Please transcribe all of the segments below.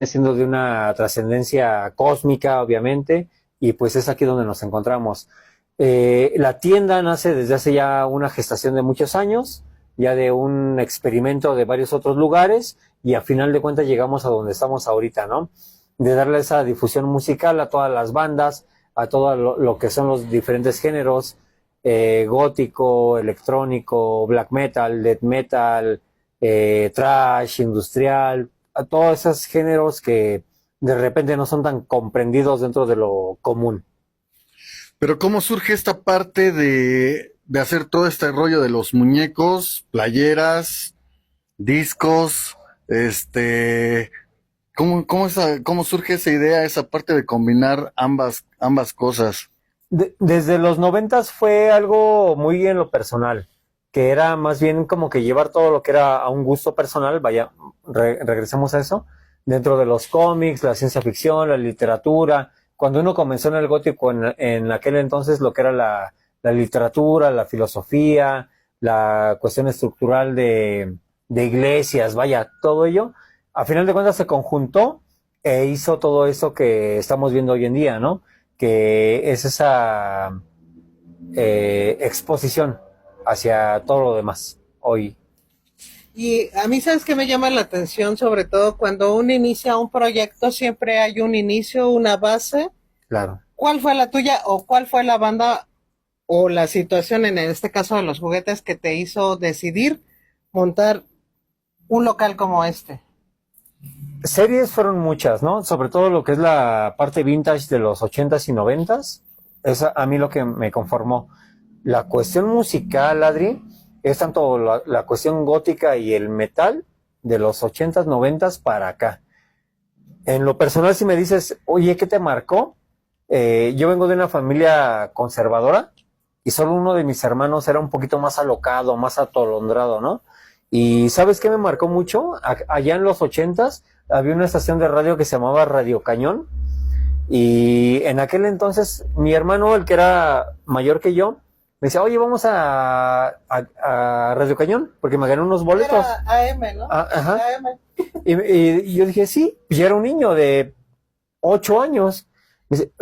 siendo de una trascendencia cósmica, obviamente, y pues es aquí donde nos encontramos. La tienda nace desde hace ya una gestación de muchos años, ya de un experimento de varios otros lugares, y a final de cuentas llegamos a donde estamos ahorita, ¿no? De darle esa difusión musical a todas las bandas, a todo lo que son los diferentes géneros, gótico, electrónico, black metal, death metal, thrash, industrial, a todos esos géneros que de repente no son tan comprendidos dentro de lo común. Pero ¿cómo surge esta parte de hacer todo este rollo de los muñecos, playeras, discos, cómo surge esa idea, esa parte de combinar ambas cosas? Desde los 90 fue algo muy en lo personal, que era más bien como que llevar todo lo que era a un gusto personal, vaya, regresemos a eso, dentro de los cómics, la ciencia ficción, la literatura. Cuando uno comenzó en el gótico, en aquel entonces, lo que era la literatura, la filosofía, la cuestión estructural de iglesias, vaya, todo ello, a final de cuentas se conjuntó e hizo todo eso que estamos viendo hoy en día, ¿no? Que es esa exposición hacia todo lo demás hoy. Y a mí, ¿sabes qué me llama la atención? Sobre todo cuando uno inicia un proyecto, siempre hay un inicio, una base. Claro. ¿Cuál fue la tuya o cuál fue la banda o la situación en este caso de los juguetes que te hizo decidir montar un local como este? Series fueron muchas, ¿no? Sobre todo lo que es la parte vintage de los 80s y 90s. Es a mí lo que me conformó. La cuestión musical, Adri, es tanto la cuestión gótica y el metal de los 80s, 90s para acá. En lo personal, si me dices, oye, ¿qué te marcó? Yo vengo de una familia conservadora y solo uno de mis hermanos era un poquito más alocado, más atolondrado, ¿no? Y ¿sabes qué me marcó mucho? Allá en los 80s había una estación de radio que se llamaba Radio Cañón, y en aquel entonces mi hermano, el que era mayor que yo, me decía, oye, vamos a Radio Cañón, porque me gané unos boletos. Era AM, ¿no? Ajá. AM. Y yo dije, sí, pues ya era un niño de 8 años. Me dice,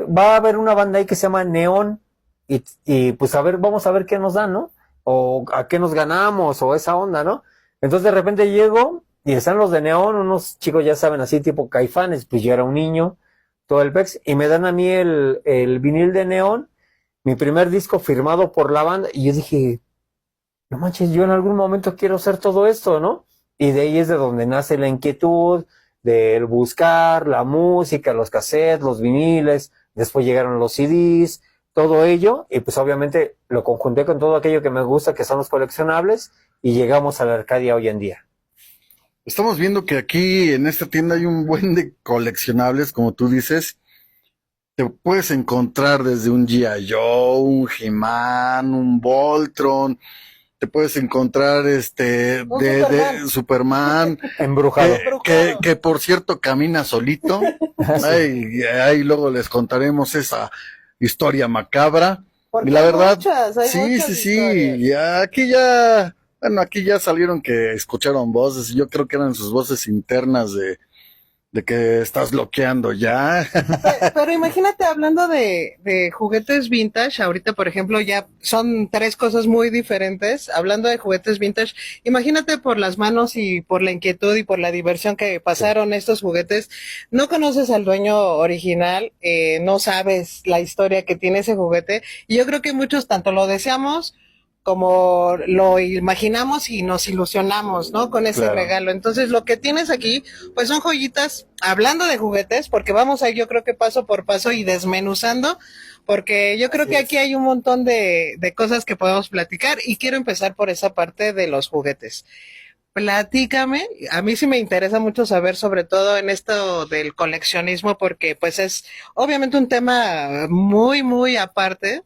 va a haber una banda ahí que se llama Neón, y pues a ver, vamos a ver qué nos dan, ¿no? O a qué nos ganamos, o esa onda, ¿no? Entonces de repente llego, y están los de Neón, unos chicos, ya saben, así tipo Caifanes, pues yo era un niño, todo el pex, y me dan a mí el vinil de Neón, mi primer disco firmado por la banda, y yo dije, no manches, yo en algún momento quiero hacer todo esto, ¿no? Y de ahí es de donde nace la inquietud del buscar la música, los cassettes, los viniles, después llegaron los CDs, todo ello, y pues obviamente lo conjunté con todo aquello que me gusta, que son los coleccionables, y llegamos a la Arcadia hoy en día. Estamos viendo que aquí en esta tienda hay un buen de coleccionables, como tú dices. Te puedes encontrar desde un G.I. Joe, un He-Man, un Voltron. Te puedes encontrar de Superman, Embrujado. que por cierto camina solito. Ahí luego les contaremos esa historia macabra. Porque Y la hay verdad, muchas, hay sí, muchas sí, sí. historias. Y aquí ya salieron que escucharon voces. Y yo creo que eran sus voces internas de que estás bloqueando ya. Pero imagínate, hablando de juguetes vintage, ahorita por ejemplo ya son tres cosas muy diferentes. Hablando de juguetes vintage, imagínate por las manos y por la inquietud y por la diversión que pasaron estos juguetes. No conoces al dueño original, no sabes la historia que tiene ese juguete. Y yo creo que muchos tanto lo deseamos como lo imaginamos y nos ilusionamos, ¿no? Con ese Claro. regalo. Entonces, lo que tienes aquí, pues son joyitas, hablando de juguetes, porque vamos a ir, yo creo que paso por paso y desmenuzando, porque yo creo que aquí hay un montón de cosas que podemos platicar y quiero empezar por esa parte de los juguetes. Platícame, a mí sí me interesa mucho saber sobre todo en esto del coleccionismo, porque pues es obviamente un tema muy, muy aparte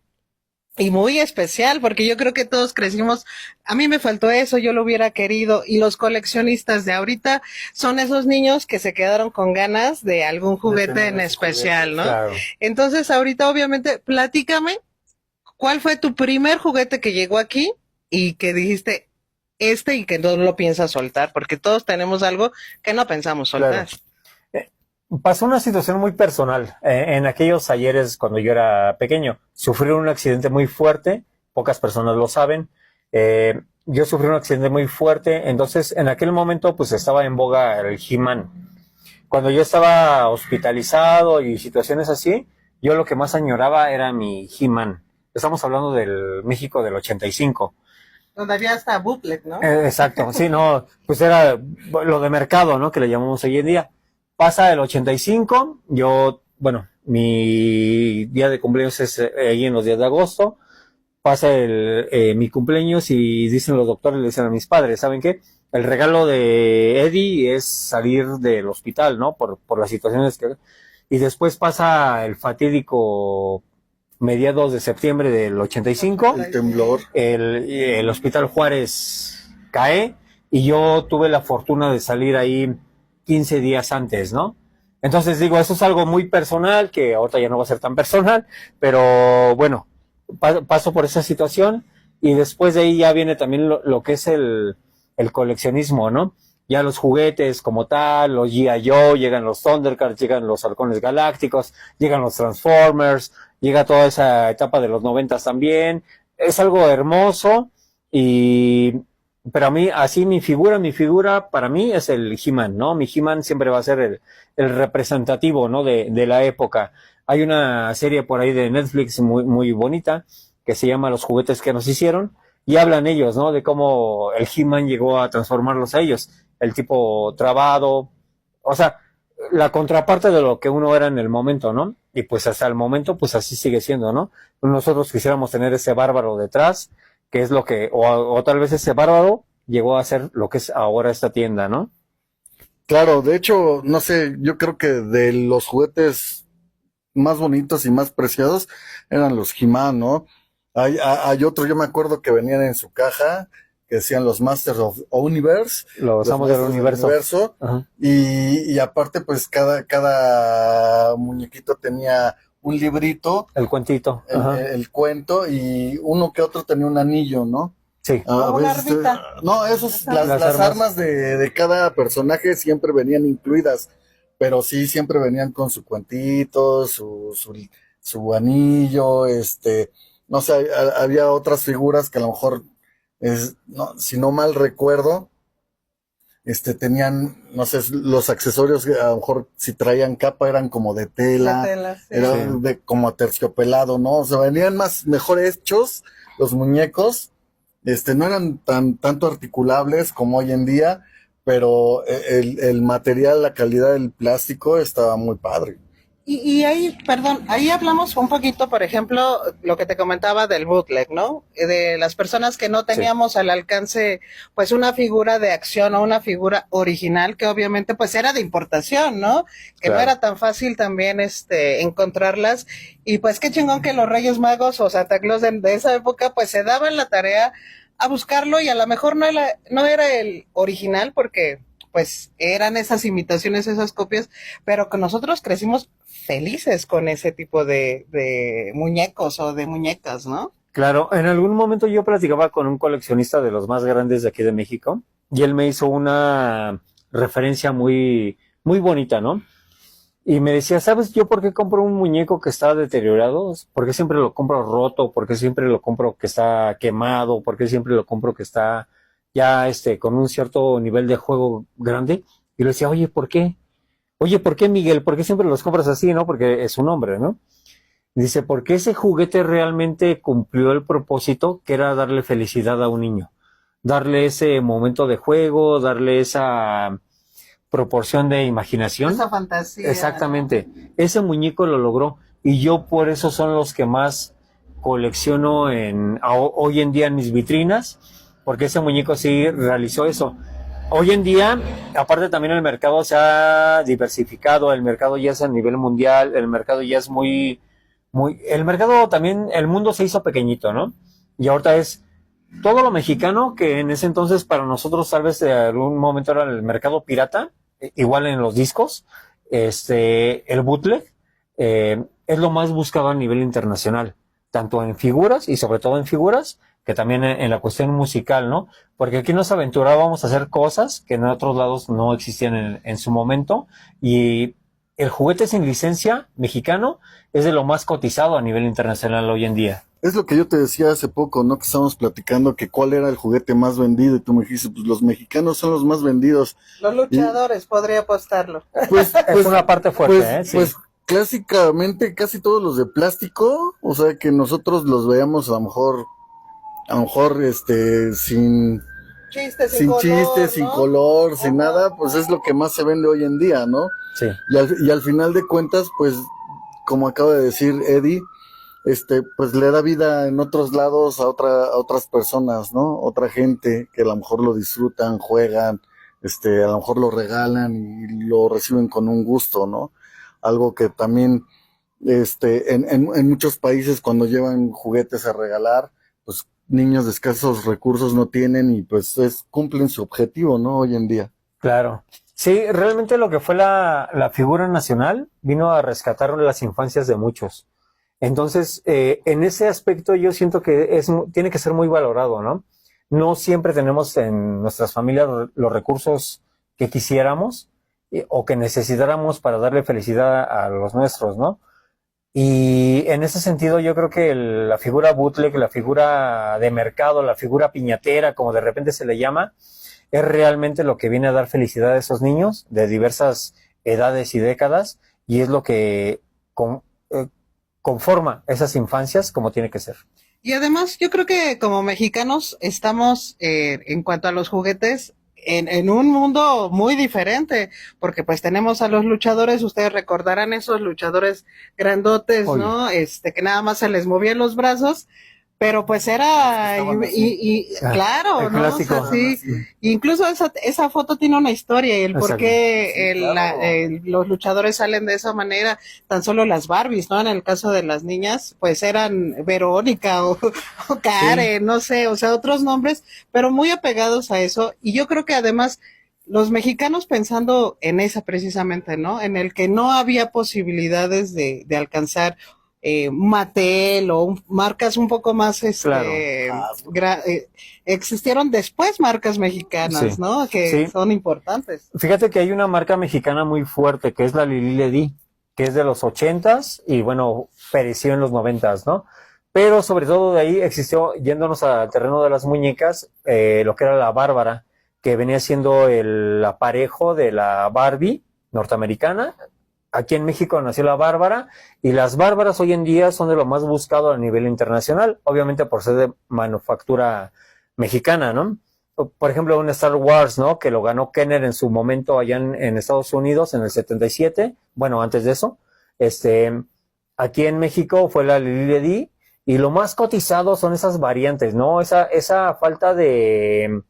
y muy especial, porque yo creo que todos crecimos, a mí me faltó eso, yo lo hubiera querido, y los coleccionistas de ahorita son esos niños que se quedaron con ganas de algún juguete en especial, ¿no? Claro. Entonces ahorita obviamente, platícame, ¿cuál fue tu primer juguete que llegó aquí y que dijiste y que no lo piensas soltar? Porque todos tenemos algo que no pensamos soltar. Claro. Pasó una situación muy personal. En aquellos ayeres, cuando yo era pequeño, sufrí un accidente muy fuerte. Pocas personas lo saben. Yo sufrí un accidente muy fuerte. Entonces, en aquel momento, pues estaba en boga el He-Man. Cuando yo estaba hospitalizado y situaciones así, yo lo que más añoraba era mi He-Man. Estamos hablando del México del 85. Donde había hasta bootleg, ¿no? Exacto, sí, no, pues era lo de mercado, ¿no? Que le llamamos hoy en día. Pasa el 85, yo, bueno, mi día de cumpleaños es ahí en los días de agosto. Pasa mi cumpleaños y dicen los doctores, le dicen a mis padres, ¿saben qué? El regalo de Eddie es salir del hospital, ¿no? Por las situaciones que... Y después pasa el fatídico mediados de septiembre del 85. El temblor. El Hospital Juárez cae y yo tuve la fortuna de salir ahí 15 días antes, ¿no? Entonces digo, eso es algo muy personal, que ahorita ya no va a ser tan personal, pero bueno, paso por esa situación y después de ahí ya viene también lo que es el coleccionismo, ¿no? Ya los juguetes como tal, los G.I. Joe, llegan los Thundercats, llegan los Halcones Galácticos, llegan los Transformers, llega toda esa etapa de los 90 también. Es algo hermoso pero a mí, así mi figura para mí es el He-Man, ¿no? Mi He-Man siempre va a ser el representativo, ¿no? De la época. Hay una serie por ahí de Netflix muy, muy bonita que se llama Los juguetes que nos hicieron y hablan ellos, ¿no? De cómo el He-Man llegó a transformarlos a ellos. El tipo trabado, o sea, la contraparte de lo que uno era en el momento, ¿no? Y pues hasta el momento, pues así sigue siendo, ¿no? Nosotros quisiéramos tener ese bárbaro detrás, que es lo que, o tal vez ese bárbaro llegó a ser lo que es ahora esta tienda, ¿no? Claro, de hecho, no sé, yo creo que de los juguetes más bonitos y más preciados eran los He-Man, ¿no? Hay otro, yo me acuerdo que venían en su caja, que decían los Masters of Universe, Los amos del universo. Ajá. Y aparte, pues cada muñequito tenía un librito, El cuentito. el cuento, y uno que otro tenía un anillo, ¿no? Sí. A Una veces, armita. no, las armas de cada personaje siempre venían incluidas, pero sí siempre venían con su cuentito, su anillo, no sé, había otras figuras que a lo mejor, no, si no mal recuerdo, tenían, no sé, los accesorios que a lo mejor si traían capa eran como de tela, Sí. era como terciopelado, ¿no? O sea, venían mejor hechos los muñecos, no eran tanto articulables como hoy en día, pero el material, la calidad del plástico estaba muy padre. Y ahí, perdón, ahí hablamos un poquito, por ejemplo, lo que te comentaba del bootleg, ¿no? De las personas que no teníamos al alcance, pues una figura de acción o una figura original que obviamente pues era de importación, ¿no? Que Claro. no era tan fácil también encontrarlas. Y pues qué chingón que los Reyes Magos o Santa Claus de esa época pues se daban la tarea a buscarlo y a lo mejor no era el original porque pues eran esas imitaciones, esas copias, pero que nosotros crecimos felices con ese tipo de muñecos o de muñecas, ¿no? Claro, en algún momento yo platicaba con un coleccionista de los más grandes de aquí de México y él me hizo una referencia muy, muy bonita, ¿no? Y me decía, ¿sabes yo por qué compro un muñeco que está deteriorado? ¿Por qué siempre lo compro roto? ¿Por qué siempre lo compro que está quemado? ¿Por qué siempre lo compro que está ya con un cierto nivel de juego grande? Y le decía, oye, ¿por qué? Oye, ¿por qué, Miguel? ¿Por qué siempre los compras así, no? Porque es un hombre, ¿no? Dice, porque ese juguete realmente cumplió el propósito que era darle felicidad a un niño. Darle ese momento de juego, darle esa proporción de imaginación. Esa fantasía. Exactamente. Ese muñeco lo logró. Y yo por eso son los que más colecciono hoy en día en mis vitrinas, porque ese muñeco sí realizó eso. Hoy en día, aparte también el mercado se ha diversificado, el mercado ya es a nivel mundial, el mercado ya es el mercado también, el mundo se hizo pequeñito, ¿no? Y ahorita es todo lo mexicano, que en ese entonces para nosotros tal vez de algún momento era el mercado pirata, igual en los discos, el bootleg, es lo más buscado a nivel internacional, tanto en figuras y sobre todo en figuras, que también en la cuestión musical, ¿no? Porque aquí nos aventurábamos a hacer cosas que en otros lados no existían en su momento, y el juguete sin licencia mexicano es de lo más cotizado a nivel internacional hoy en día. Es lo que yo te decía hace poco, ¿no? Que estábamos platicando que cuál era el juguete más vendido y tú me dijiste, pues los mexicanos son los más vendidos. Los luchadores, podría apostarlo. Pues, Es una parte fuerte, pues, Sí. pues clásicamente casi todos los de plástico, o sea que nosotros los veamos a lo mejor, sin Chistes sin color, chistes, sin ¿no? color, sin Ajá. nada, pues es lo que más se vende hoy en día, ¿no? Sí. Y al final de cuentas, pues, como acaba de decir Eddie, pues le da vida en otros lados a otras personas, ¿no? Otra gente que a lo mejor lo disfrutan, juegan, a lo mejor lo regalan y lo reciben con un gusto, ¿no? Algo que también, en muchos países cuando llevan juguetes a regalar, pues niños de escasos recursos no tienen y pues cumplen su objetivo, ¿no? Hoy en día. Claro. Sí, realmente lo que fue la figura nacional vino a rescatar las infancias de muchos. Entonces, en ese aspecto yo siento que tiene que ser muy valorado, ¿no? No siempre tenemos en nuestras familias los recursos que quisiéramos o que necesitáramos para darle felicidad a los nuestros, ¿no? Y en ese sentido yo creo que la figura bootleg, la figura de mercado, la figura piñatera, como de repente se le llama, es realmente lo que viene a dar felicidad a esos niños de diversas edades y décadas, y es lo que conforma esas infancias como tiene que ser. Y además, yo creo que como mexicanos estamos, en cuanto a los juguetes, en un mundo muy diferente, porque pues tenemos a los luchadores, ustedes recordarán esos luchadores grandotes, Oye. ¿no? Que nada más se les movían los brazos, pero pues era, Estaban así. claro, El ¿no? clásico. O sea, sí, incluso esa foto tiene una historia y el por Exacto. qué Sí, claro. los luchadores salen de esa manera, tan solo las Barbies, ¿no? En el caso de las niñas, pues eran Verónica o Karen, no sé, o sea, otros nombres, pero muy apegados a eso. Y yo creo que además los mexicanos pensando en esa precisamente, ¿no? En el que no había posibilidades de alcanzar Mattel o marcas un poco más, Claro. existieron después marcas mexicanas, Sí. ¿no? Que Sí. son importantes. Fíjate que hay una marca mexicana muy fuerte que es la Lili Ledi, que es de los 80s y bueno, pereció en los 90s, ¿no? Pero sobre todo de ahí existió, yéndonos al terreno de las muñecas, lo que era la Bárbara, que venía siendo el aparejo de la Barbie norteamericana. Aquí en México nació la Bárbara y las Bárbaras hoy en día son de lo más buscado a nivel internacional, obviamente por ser de manufactura mexicana, ¿no? Por ejemplo, un Star Wars, ¿no? Que lo ganó Kenner en su momento allá en Estados Unidos en el 77, bueno, antes de eso. Aquí en México fue la Lili Ledi y lo más cotizado son esas variantes, ¿no? Esa falta de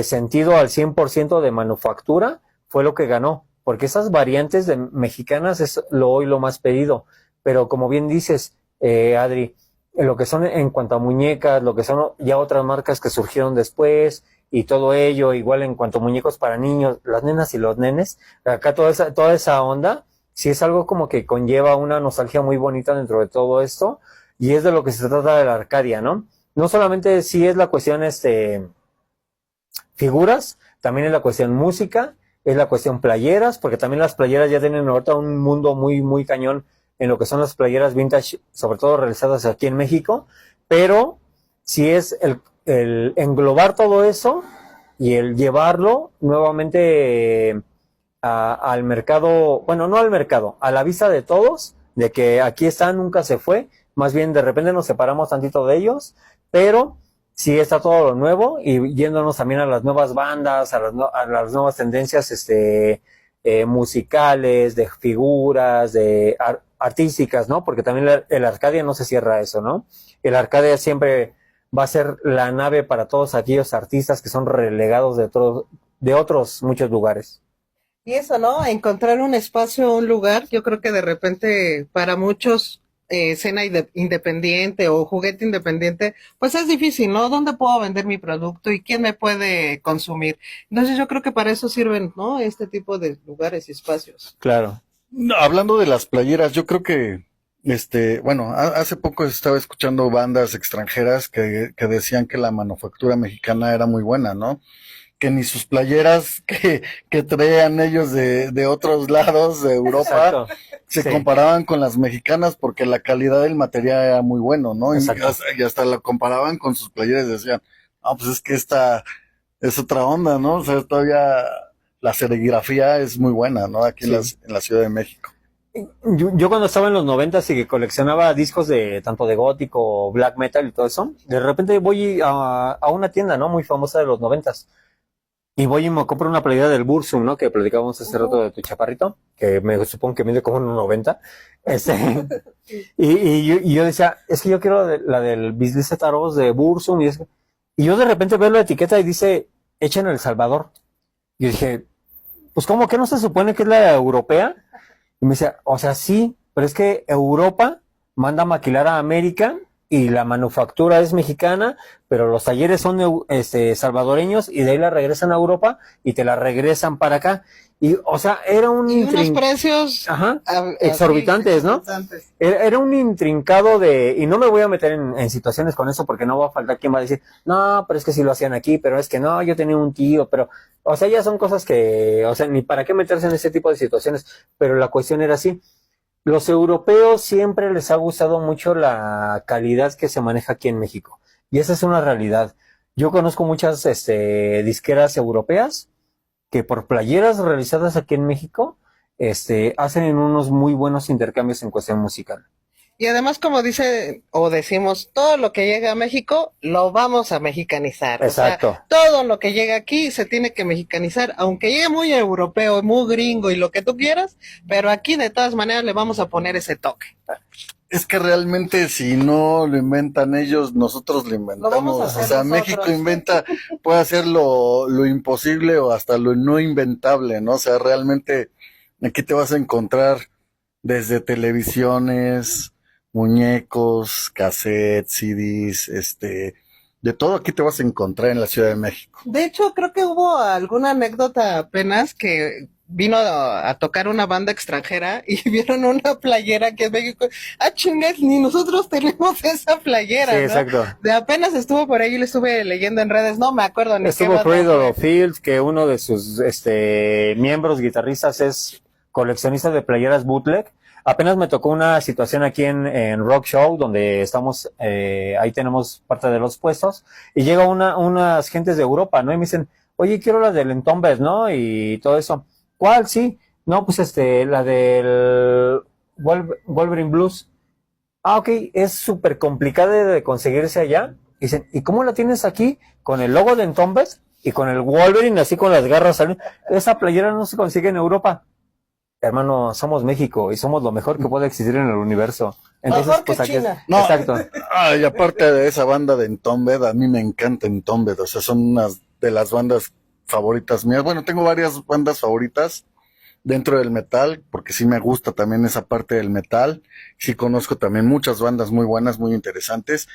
sentido al 100% de manufactura fue lo que ganó, porque esas variantes mexicanas es hoy lo más pedido, pero como bien dices, Adri, lo que son en cuanto a muñecas, lo que son ya otras marcas que surgieron después y todo ello, igual en cuanto a muñecos para niños, las nenas y los nenes, acá toda esa onda, sí es algo como que conlleva una nostalgia muy bonita dentro de todo esto, y es de lo que se trata de la Arcadia, ¿no? No solamente sí es la cuestión, figuras, también es la cuestión música, es la cuestión playeras, porque también las playeras ya tienen ahorita un mundo muy, muy cañón en lo que son las playeras vintage, sobre todo realizadas aquí en México, pero si es el englobar todo eso y el llevarlo nuevamente al mercado, bueno, no al mercado, a la vista de todos, de que aquí está, nunca se fue, más bien de repente nos separamos tantito de ellos, pero sí está todo lo nuevo y yéndonos también a las nuevas bandas, a las nuevas tendencias musicales, de figuras, de artísticas, ¿no? Porque también el Arcadia no se cierra a eso, ¿no? El Arcadia siempre va a ser la nave para todos aquellos artistas que son relegados de otros muchos lugares. Y eso, ¿no? Encontrar un espacio, un lugar, yo creo que de repente para muchos escena independiente o juguete independiente, pues es difícil, ¿no? ¿Dónde puedo vender mi producto y quién me puede consumir? Entonces yo creo que para eso sirven, ¿no? Este tipo de lugares y espacios. Claro. No, hablando de las playeras, yo creo que, bueno, hace poco estaba escuchando bandas extranjeras que decían que la manufactura mexicana era muy buena, ¿no? que ni sus playeras que traían ellos de otros lados de Europa Exacto. se Sí. comparaban con las mexicanas porque la calidad del material era muy bueno, ¿no? Exacto. Y hasta la comparaban con sus playeras y decían, ah, pues es que esta es otra onda, ¿no? O sea, todavía la serigrafía es muy buena, ¿no? Aquí Sí. en la Ciudad de México. Yo cuando estaba en los 90 y que coleccionaba discos de tanto de gótico, black metal y todo eso, de repente voy a una tienda, ¿no? Muy famosa de los 90 y voy y me compro una playera del Bursum, ¿no? Que platicábamos hace rato de tu chaparrito, que me supongo que mide como 1,90. Y yo decía, es que yo quiero la del Bislis Taros de Bursum y yo de repente veo la etiqueta y dice, hecha en El Salvador. Y yo dije, pues ¿cómo que no se supone que es la europea? Y me decía, o sea, sí, pero es que Europa manda a maquilar a América y la manufactura es mexicana, pero los talleres son salvadoreños y de ahí la regresan a Europa y te la regresan para acá. Y, o sea, era un Y unos precios Ajá, así, exorbitantes, ¿no? exorbitantes. Era un intrincado y no me voy a meter en situaciones con eso porque no va a faltar quien va a decir, no, pero es que sí lo hacían aquí, pero es que no, yo tenía un tío, pero, o sea, ya son cosas que, o sea, ni para qué meterse en ese tipo de situaciones, pero la cuestión era así. Los europeos siempre les ha gustado mucho la calidad que se maneja aquí en México. Y esa es una realidad. Yo conozco muchas, disqueras europeas que por playeras realizadas aquí en México, hacen unos muy buenos intercambios en cuestión musical. Y además, como dice o decimos, todo lo que llega a México lo vamos a mexicanizar. Exacto. O sea, todo lo que llega aquí se tiene que mexicanizar, aunque llegue muy europeo, muy gringo y lo que tú quieras, pero aquí de todas maneras le vamos a poner ese toque. Es que realmente si no lo inventan ellos, nosotros lo inventamos. Lo vamos a hacer O sea, nosotros. México inventa, puede hacer lo imposible o hasta lo no inventable, ¿no? O sea, realmente aquí te vas a encontrar desde televisiones, muñecos, cassettes, CDs, de todo aquí te vas a encontrar en la Ciudad de México. De hecho, creo que hubo alguna anécdota apenas que vino a tocar una banda extranjera y vieron una playera aquí en México. Ah, chingues, ni nosotros tenemos esa playera, Sí, ¿no? exacto. De apenas estuvo por ahí, le estuve leyendo en redes, no me acuerdo ni qué Estuvo banda Cradle fue. of Fields, que uno de sus miembros guitarristas es coleccionista de playeras bootleg. Apenas me tocó una situación aquí en Rock Show, donde estamos, ahí tenemos parte de los puestos, y llega unas gentes de Europa, ¿no? Y me dicen, oye, quiero la del Entombed, ¿no? Y todo eso. ¿Cuál? Sí. No, pues la del Wolverine Blues. Ah, ok, es súper complicada de conseguirse allá. Dicen, ¿y cómo la tienes aquí? Con el logo de Entombed y con el Wolverine así con las garras saliendo. Esa playera no se consigue en Europa. Hermano, somos México y somos lo mejor que puede existir en el universo. Entonces, Mejor que pues aquí China. No. Exacto. Y aparte de esa banda de Entombed, a mí me encanta Entombed, o sea, son unas de las bandas favoritas mías. Bueno, tengo varias bandas favoritas dentro del metal, porque sí me gusta también esa parte del metal. Sí conozco también muchas bandas muy buenas, muy interesantes,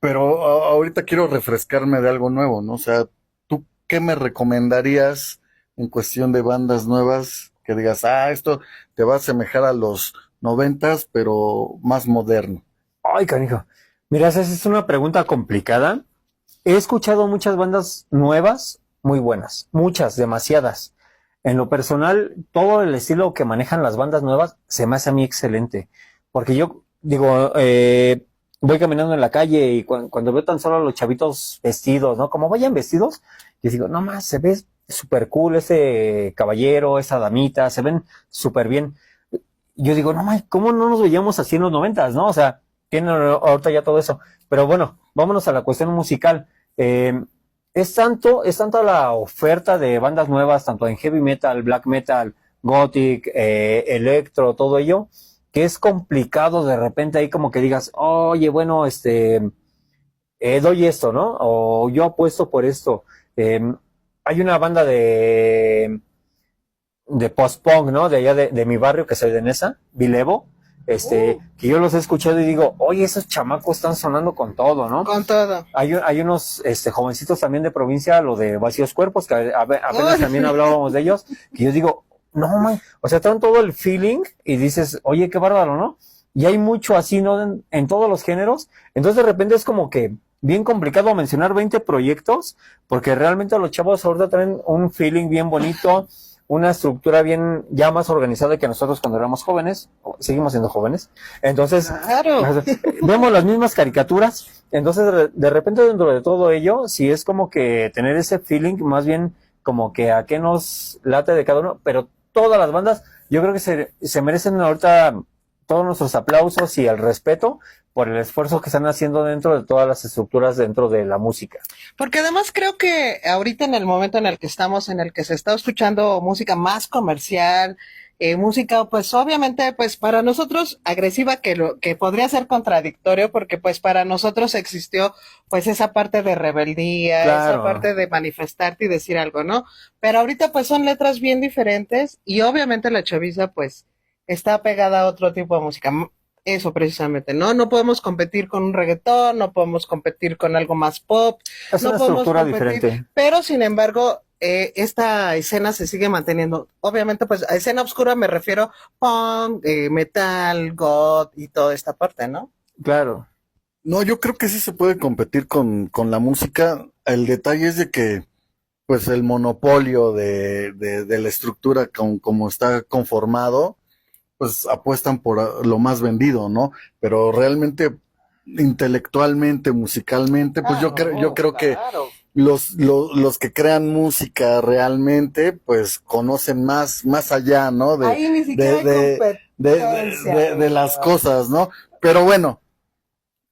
pero ahorita quiero refrescarme de algo nuevo, ¿no? O sea, ¿tú qué me recomendarías en cuestión de bandas nuevas? Que digas, esto te va a asemejar a los 90s, pero más moderno. Ay, canijo. Mira, esa es una pregunta complicada. He escuchado muchas bandas nuevas, muy buenas. Muchas, demasiadas. En lo personal, todo el estilo que manejan las bandas nuevas se me hace a mí excelente. Porque yo digo, voy caminando en la calle y cuando veo tan solo a los chavitos vestidos, ¿no? Como vayan vestidos, yo digo, no más, se ve súper cool ese caballero, esa damita, se ven súper bien. Yo digo, no más, ¿cómo no nos veíamos así en los 90s, no? O sea, tienen ahorita ya todo eso. Pero bueno, vámonos a la cuestión musical. Es tanto la oferta de bandas nuevas, tanto en heavy metal, black metal, gothic, electro, todo ello, que es complicado de repente ahí como que digas, oye, bueno, doy esto, ¿no? O yo apuesto por esto. Hay una banda de post-punk, ¿no? De allá de mi barrio, que soy de Nesa, Vilevo, que yo los he escuchado y digo, oye, esos chamacos están sonando con todo, ¿no? Con todo. Hay unos jovencitos también de provincia, lo de Vacíos Cuerpos, que apenas también hablábamos de ellos, que yo digo, no, man, o sea, traen todo el feeling y dices, oye, qué bárbaro, ¿no? Y hay mucho así, ¿no? En todos los géneros. Entonces de repente es como que bien complicado mencionar 20 proyectos, porque realmente los chavos ahorita traen un feeling bien bonito, una estructura bien, ya más organizada que nosotros cuando éramos jóvenes, seguimos siendo jóvenes, entonces, Claro. vemos las mismas caricaturas, entonces de repente dentro de todo ello, sí es como que tener ese feeling, más bien como que a qué nos late de cada uno, pero todas las bandas, yo creo que se merecen ahorita todos nuestros aplausos y el respeto por el esfuerzo que están haciendo dentro de todas las estructuras dentro de la música. Porque además creo que ahorita en el momento en el que estamos, en el que se está escuchando música más comercial, música, pues obviamente, pues para nosotros agresiva, que podría ser contradictorio, porque pues para nosotros existió pues esa parte de rebeldía, esa Claro, parte de manifestarte y decir algo, ¿no? Pero ahorita pues son letras bien diferentes y obviamente la chaviza pues está pegada a otro tipo de música. Eso precisamente, ¿no? No podemos competir con un reggaetón, no podemos competir con algo más pop, es no una podemos estructura competir, diferente. pero sin embargo, esta escena se sigue manteniendo. Obviamente, pues a escena oscura me refiero punk, metal, goth y toda esta parte, ¿no? Claro, No, yo creo que sí se puede competir con la música. El detalle es de que, pues, el monopolio de la estructura como está conformado, pues apuestan por lo más vendido, ¿no? Pero realmente, intelectualmente, musicalmente, pues yo creo que claro. los que crean música realmente, pues conocen más allá, ¿no? Ahí ni siquiera hay De las cosas, ¿no? Pero bueno,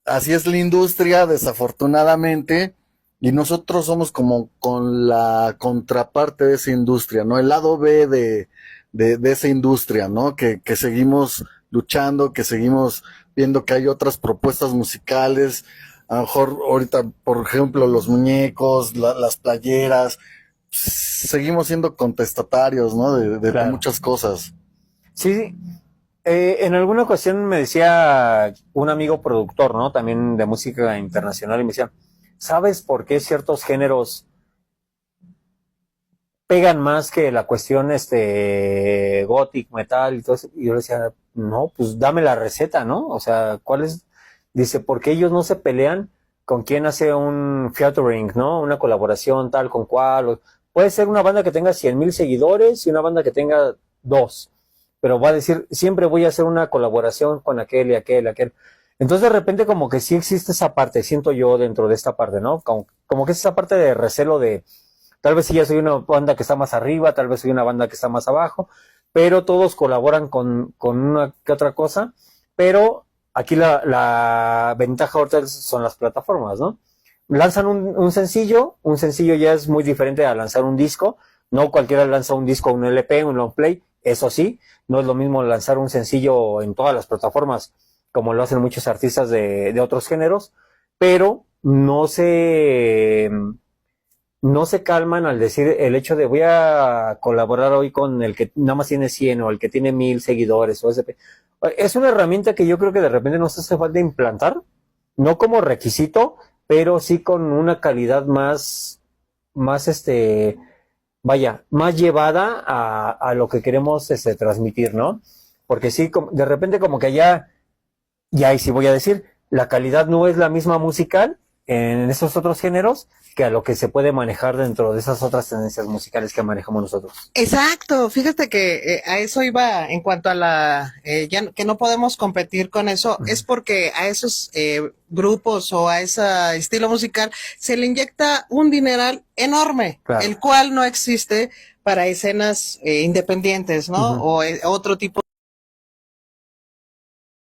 así es la industria, desafortunadamente, y nosotros somos como con la contraparte de esa industria, ¿no? El lado B de esa industria, ¿no? Que seguimos luchando, que seguimos viendo que hay otras propuestas musicales, a lo mejor ahorita, por ejemplo, los muñecos, las playeras, seguimos siendo contestatarios, ¿no? De claro. muchas cosas. Sí, en alguna ocasión me decía un amigo productor, ¿no? También de música internacional, y me decía, ¿sabes por qué ciertos géneros pegan más que la cuestión gothic, metal y todo eso? Y yo le decía, no, pues dame la receta, ¿no? O sea, ¿cuál es? Dice, porque ellos no se pelean con quién hace un featuring, ¿no? Una colaboración tal con cual. Puede ser una banda que tenga 100,000 seguidores y una banda que tenga 2, pero va a decir, siempre voy a hacer una colaboración con aquel y aquel y aquel. Entonces de repente como que sí existe esa parte, siento yo dentro de esta parte, ¿no? Como que es esa parte de recelo de, tal vez sí ya soy una banda que está más arriba, tal vez soy una banda que está más abajo, pero todos colaboran con una que otra cosa, pero aquí la ventaja ahorita son las plataformas, ¿no? Lanzan un sencillo ya es muy diferente a lanzar un disco, no cualquiera lanza un disco, un LP, un long play, eso sí, no es lo mismo lanzar un sencillo en todas las plataformas, como lo hacen muchos artistas de otros géneros, pero no se calman al decir el hecho de voy a colaborar hoy con el que nada más tiene 100 o el que tiene 1,000 seguidores o SP. Es una herramienta que yo creo que de repente nos hace falta implantar, no como requisito, pero sí con una calidad más vaya, más llevada a lo que queremos transmitir, ¿no? Porque sí, de repente como que ya ahí sí voy a decir, la calidad no es la misma musical en esos otros géneros que a lo que se puede manejar dentro de esas otras tendencias musicales que manejamos nosotros. Exacto, fíjate que a eso iba en cuanto a que no podemos competir con eso, es porque a esos grupos o a ese estilo musical se le inyecta un dineral enorme, Claro. el cual no existe para escenas independientes, ¿no? O otro tipo